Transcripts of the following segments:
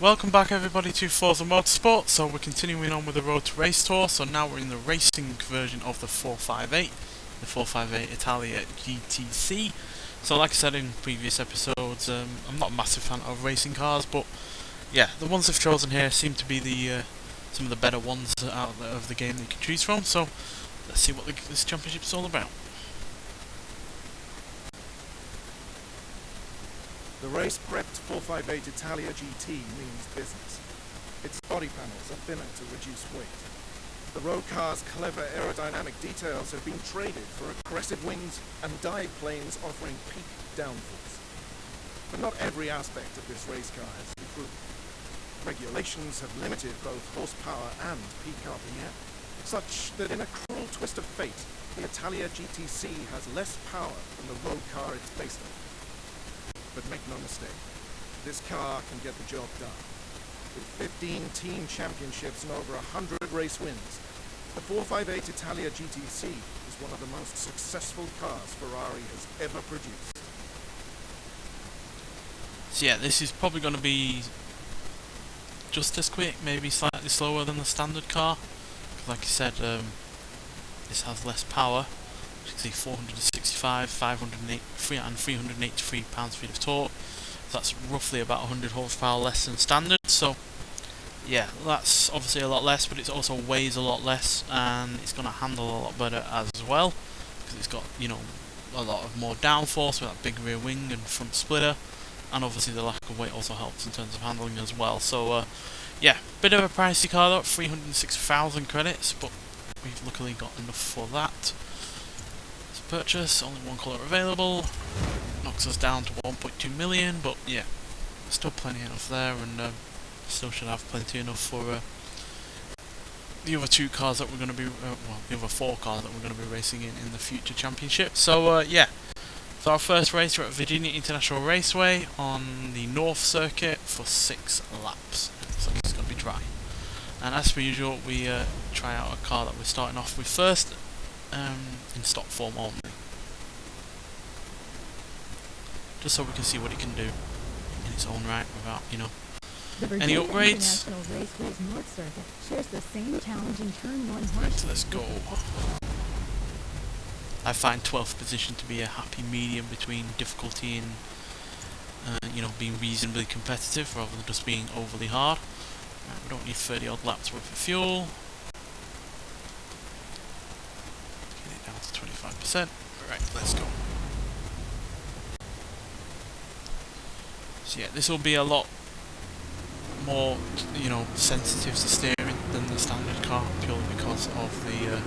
Welcome back everybody to Forza Motorsport. So we're continuing on with the Road to Race Tour. So now we're in the racing version of the 458, the 458 Italia GTC. So like I said in previous episodes, I'm not a massive fan of racing cars, but yeah, the ones they've chosen here seem to be the some of the better ones out of the game that you can choose from. So let's see what this championship is all about. The race-prepped 458 Italia GT means business. Its body panels are thinner to reduce weight. The road car's clever aerodynamic details have been traded for aggressive wings and dive planes offering peak downforce. But not every aspect of this race car has improved. Regulations have limited both horsepower and peak RPM, such that in a cruel twist of fate, the Italia GTC has less power than the road car it's based on. But make no mistake, this car can get the job done. With 15 team championships and over 100 race wins, the 458 Italia GTC is one of the most successful cars Ferrari has ever produced. So yeah, this is probably going to be just as quick, maybe slightly slower than the standard car. Like I said, this has less power. You can see 465, 508, and 383 pounds-feet of torque. So that's roughly about 100 horsepower less than standard. So yeah, that's obviously a lot less, but it also weighs a lot less, and it's going to handle a lot better as well, because it's got, you know, a lot of more downforce with that big rear wing and front splitter, and obviously the lack of weight also helps in terms of handling as well. So yeah, bit of a pricey car though, 306,000 credits, but we've luckily got enough for that. Purchase, only one colour available, knocks us down to 1.2 million, but yeah, still plenty enough there, and still should have plenty enough for the other two cars that we're going to be, well, the other four cars that we're going to be racing in the future championship. So yeah, so our first race, we're at Virginia International Raceway on the North Circuit for 6 laps. So it's going to be dry, and as per usual, we try out a car that we're starting off with first. In stock form only, just so we can see what it can do in its own right without, you know, any upgrades. North Circuit shares the same challenging turn one. Right, let's go. I find 12th position to be a happy medium between difficulty and you know, being reasonably competitive rather than just being overly hard. Right, we don't need 30 odd laps worth of fuel. 25%. Right, let's go. So yeah, this will be a lot more, you know, sensitive to steering than the standard car, purely because of the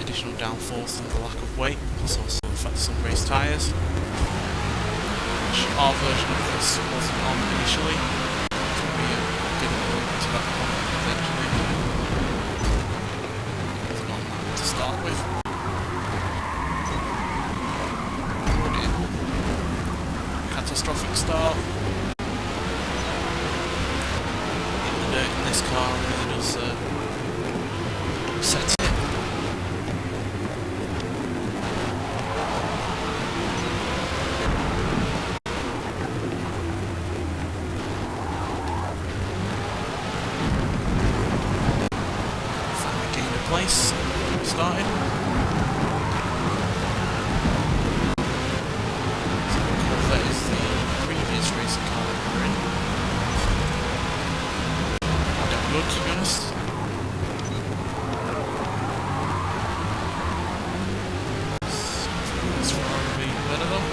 additional downforce and the lack of weight. Plus also the fact some race tyres, which our version of this wasn't on initially. We didn't go into that one eventually. It wasn't on that to start with. Catastrophic start. In the dirt in this car really does set it. Finally gained a place. Started. Good, to be honest. This Ferrari will be better though.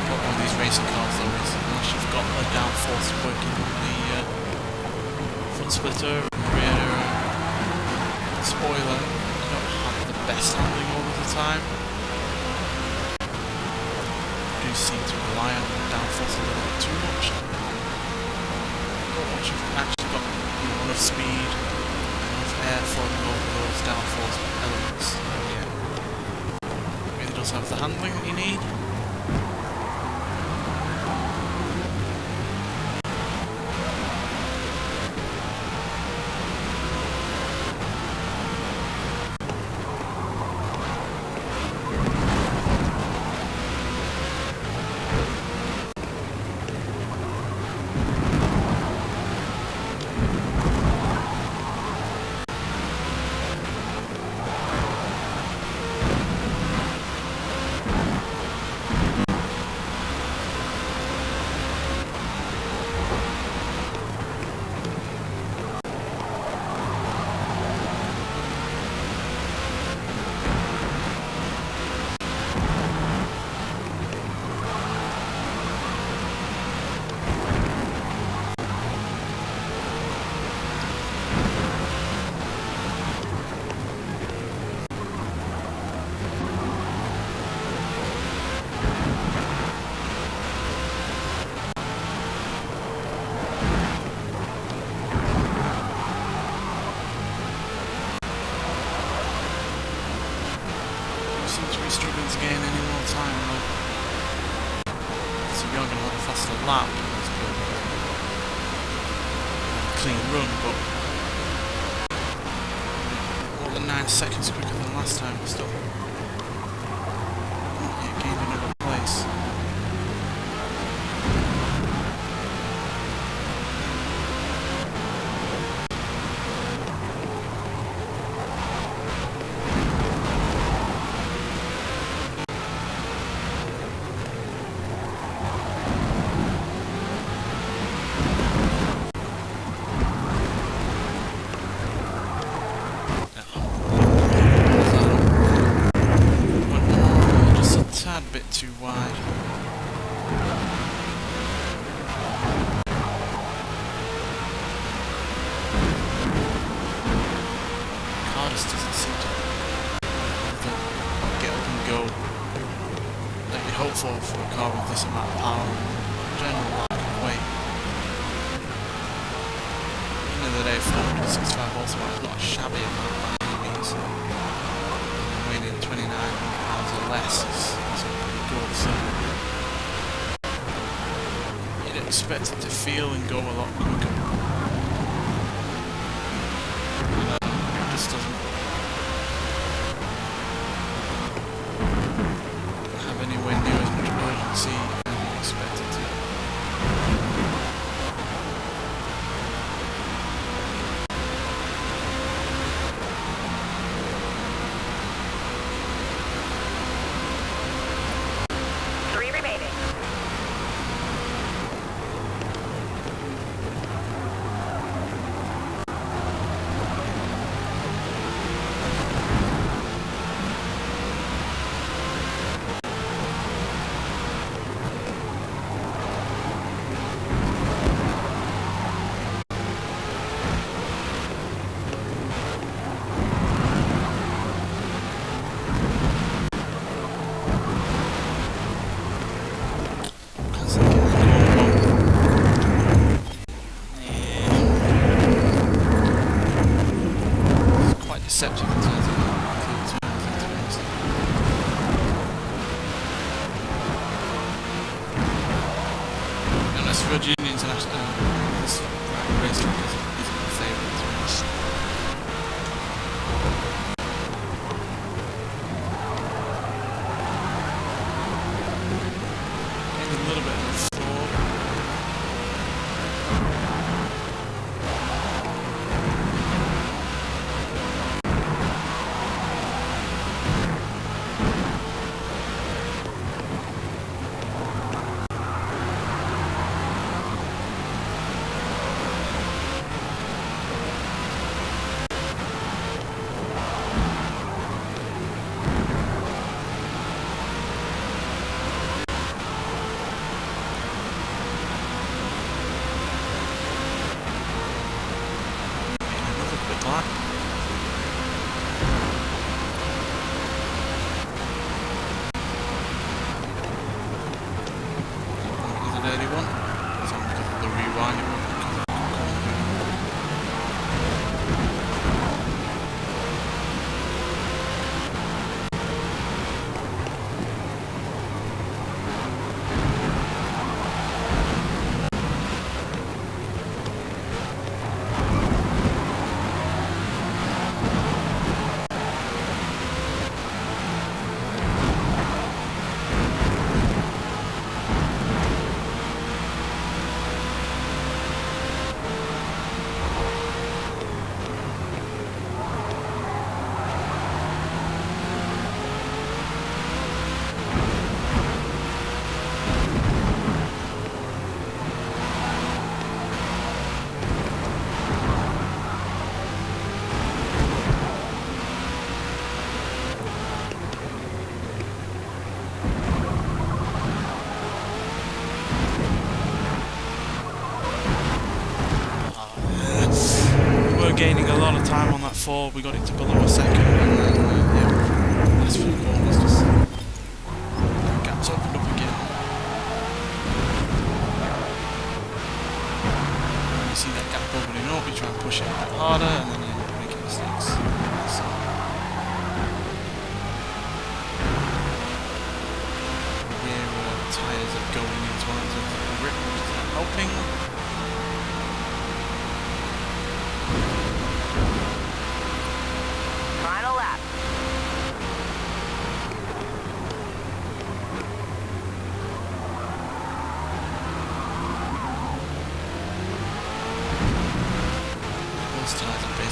Got all these racing cars though, is unless you've got a downforce working on the front splitter, rear spoiler, you don't have the best handling all of the time. You do seem to rely on the downforce a little bit too much. But once you've actually got, you know, enough speed, enough air flowing over those downforce elements, yeah, it really does have the handling that you need. faster lap, it's good. Clean run, but more than 9 seconds quicker than last time, but still not yet gained another place. Bit too wide. Car just doesn't seem to get up and go like you'd hope for a car with this amount of power and general lack of weight. At the end of the day, 465 horsepower is not a shabby amount by any means. Weighing in 2,900 pounds or less is pretty good, so you'd expect it to feel and go a lot quicker. It just doesn't have anywhere near as much urgency as you'd expect it to. Deceptive in terms of unless Virginia International this racetrack isn't my favourite, to be honest. Maybe a little bit of a flaw. Gaining a lot of time on that fall, we got it to below a second, and then yeah, last few corners just gaps opened up again. You see that gap opening up, you try and push it a bit harder, and then you end up making mistakes. So, rear tyres are going into one of the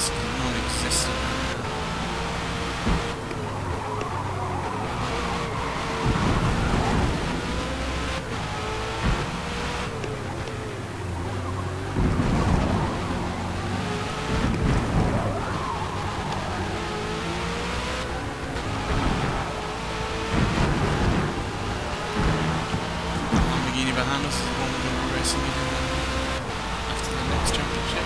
basically non-existent. Behind us is the one we're going to be racing in after the next championship.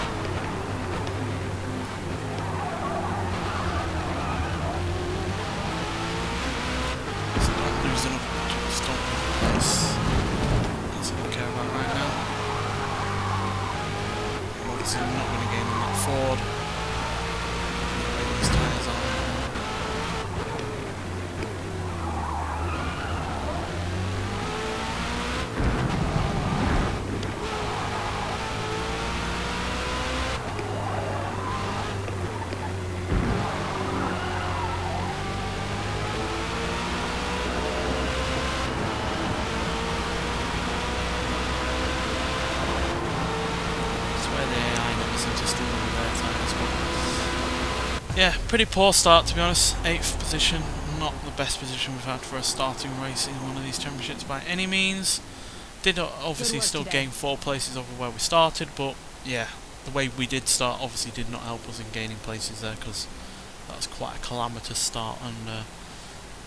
So don't lose enough, just don't lose place. That's what I care about right now. Obviously I'm not going to gain on that Ford. Lay these tyres on. Yeah, pretty poor start to be honest. 8th position, not the best position we've had for a starting race in one of these championships by any means. Did obviously still gain 4 places over where we started, but yeah, the way we did start obviously did not help us in gaining places there, because that was quite a calamitous start, and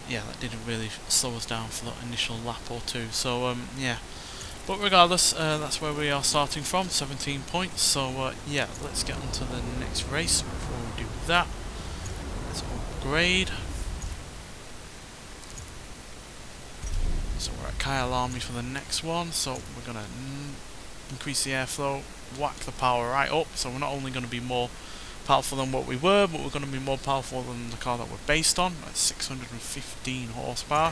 yeah, that didn't really slow us down for that initial lap or two. So yeah, but regardless, that's where we are starting from, 17 points. So yeah, let's get on to the next race. Before we do that, let's upgrade. So we're at Kyle Army for the next one, so we're going to increase the airflow, whack the power right up, so we're not only going to be more powerful than what we were, but we're going to be more powerful than the car that we're based on, at 615 horsepower.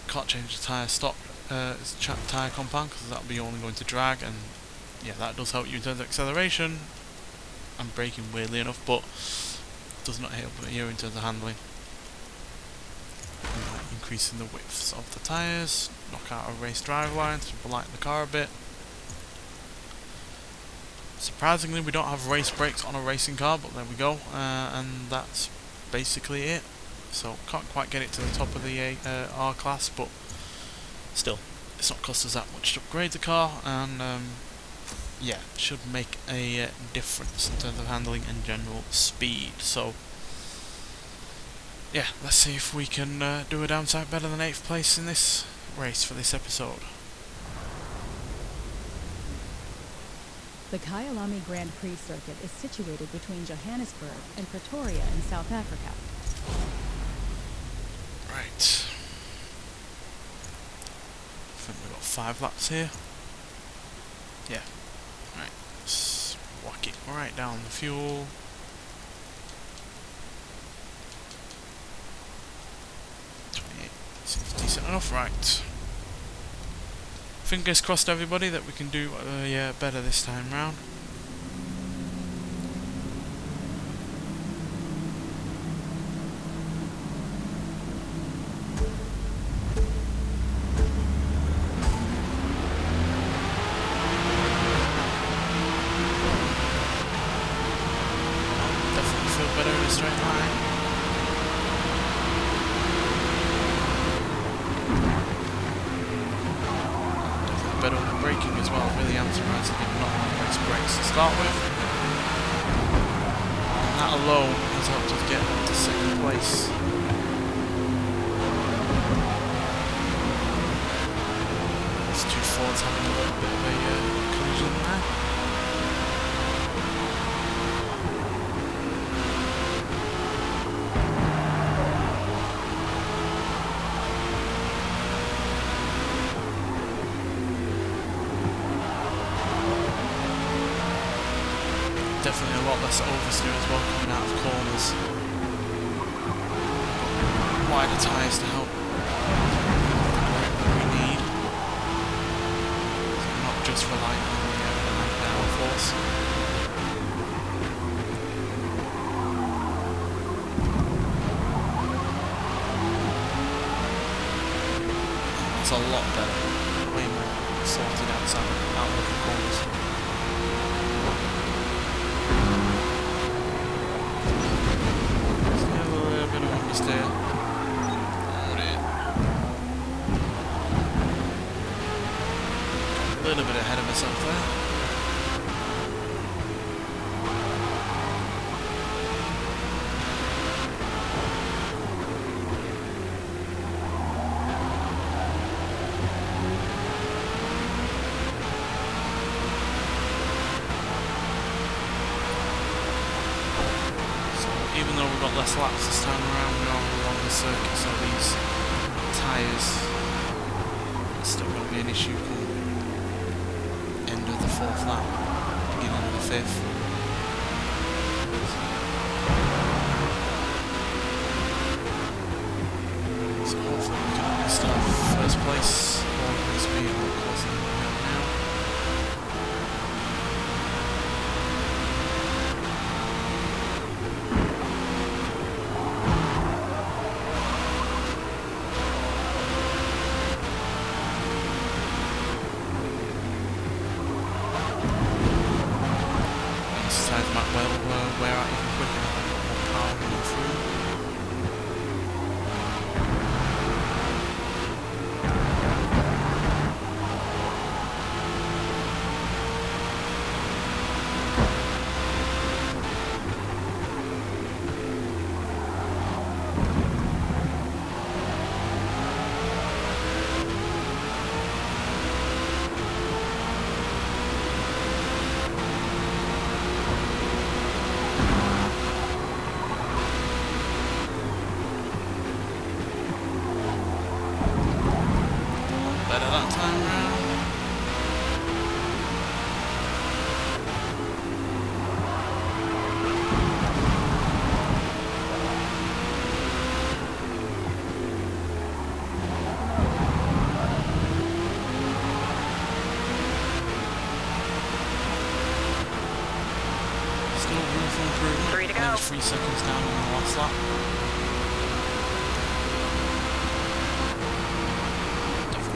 Can't change the tyre stock, it's tyre compound, because that'll be only going to drag, and yeah, that does help you in terms of acceleration and braking weirdly enough, but does not help you in terms of handling. Increasing the widths of the tyres, knock out a race driveline to lighten the car a bit. Surprisingly, we don't have race brakes on a racing car, but there we go, and that's basically it. So can't quite get it to the top of the R class, but still, it's not cost us that much to upgrade the car, and yeah, should make a difference in terms of handling and general speed. So yeah, let's see if we can do a downside better than 8th place in this race for this episode. The Kyalami Grand Prix circuit is situated between Johannesburg and Pretoria in South Africa. Right. I think we've got 5 laps here. Yeah. Right. Let's whack it right down the fuel. Seems decent enough, right. Fingers crossed everybody that we can do yeah, better this time round. Definitely feel better in a straight line. Better on the braking as well. Really am surprised they did not have race brakes to start with. And that alone has helped us get up to 2nd place. These 2 Fords having a little bit of a collision there. Definitely a lot less oversteer as well coming out of corners. Wider tyres to help the grip that we need. So not just relying on the downforce. That's a lot better. Way more sorted out of the corners. focused here. Oh dear. A little bit ahead of myself there. Even though we've got less laps this time around, we are along the circuit, so these tyres are still going to be an issue come end of the 4th lap, beginning of the 5th. So hopefully we can at least have first place, or at least be a lot closer than we are now. Wear out even quicker, I've got more power running through. Better that time round. Still room for improvement. 3 to go. Only 3 seconds down on the last lap.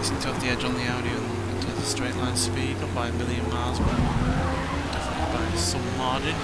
Seem to have the edge on the Audi in terms of straight line speed, not by a million miles, but definitely by some margin.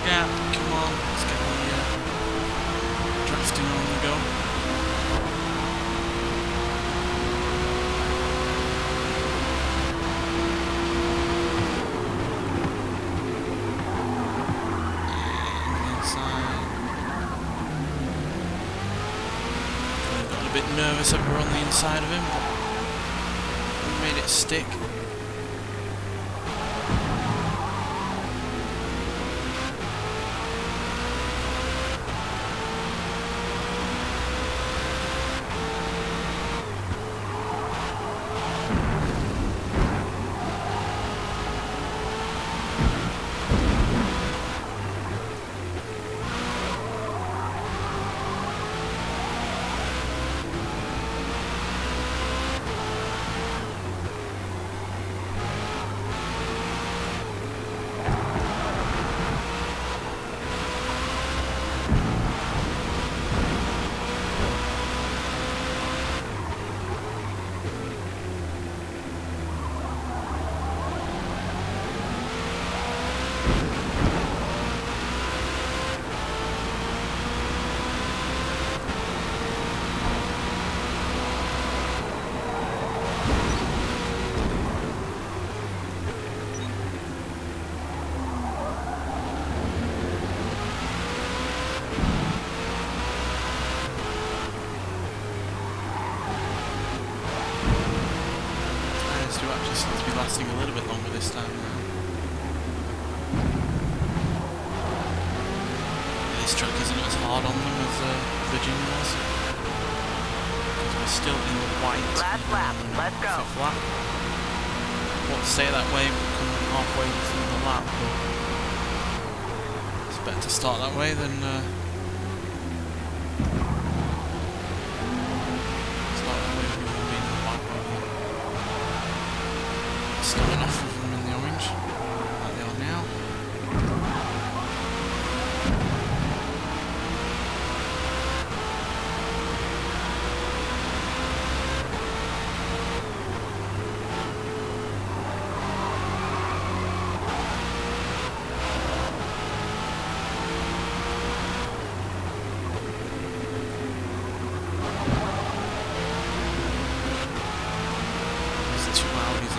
Gap, come on, let's get the drafting on the go. And inside. Got a bit nervous that we're on the inside of him, but we made it stick. lasting a little bit longer this time now. This track isn't as hard on them as Virginia was. Because we're still in the white. Last lap, let's go. Fifth lap. Won't stay that way, we're coming halfway through the lap, but it's better to start that way than start that way when we'll be in the white. Starting off with them in the orange, like they are now.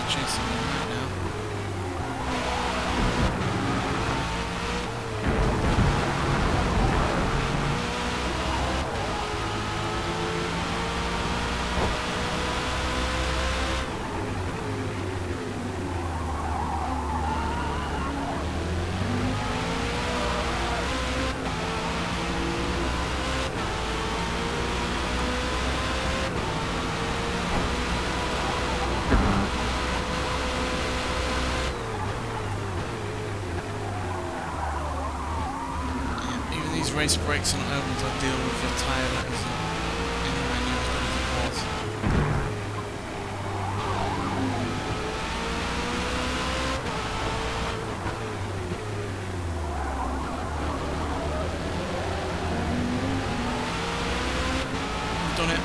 Chasing them right now. Race brakes are not able to deal with a tyre that is anywhere near as good as it was. We've done it.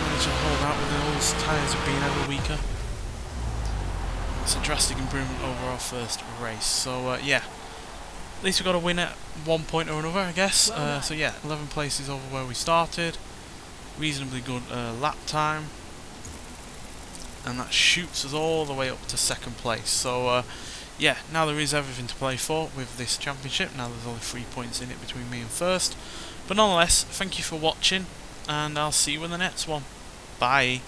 Managed to hold out with those tyres being ever weaker. It's a drastic improvement over our first race. So yeah. At least we got a win at one point or another, I guess. So yeah, 11 places over where we started. Reasonably good lap time. And that shoots us all the way up to second place. So yeah, now there is everything to play for with this championship. Now there's only 3 points in it between me and first. But nonetheless, thank you for watching. And I'll see you in the next one. Bye.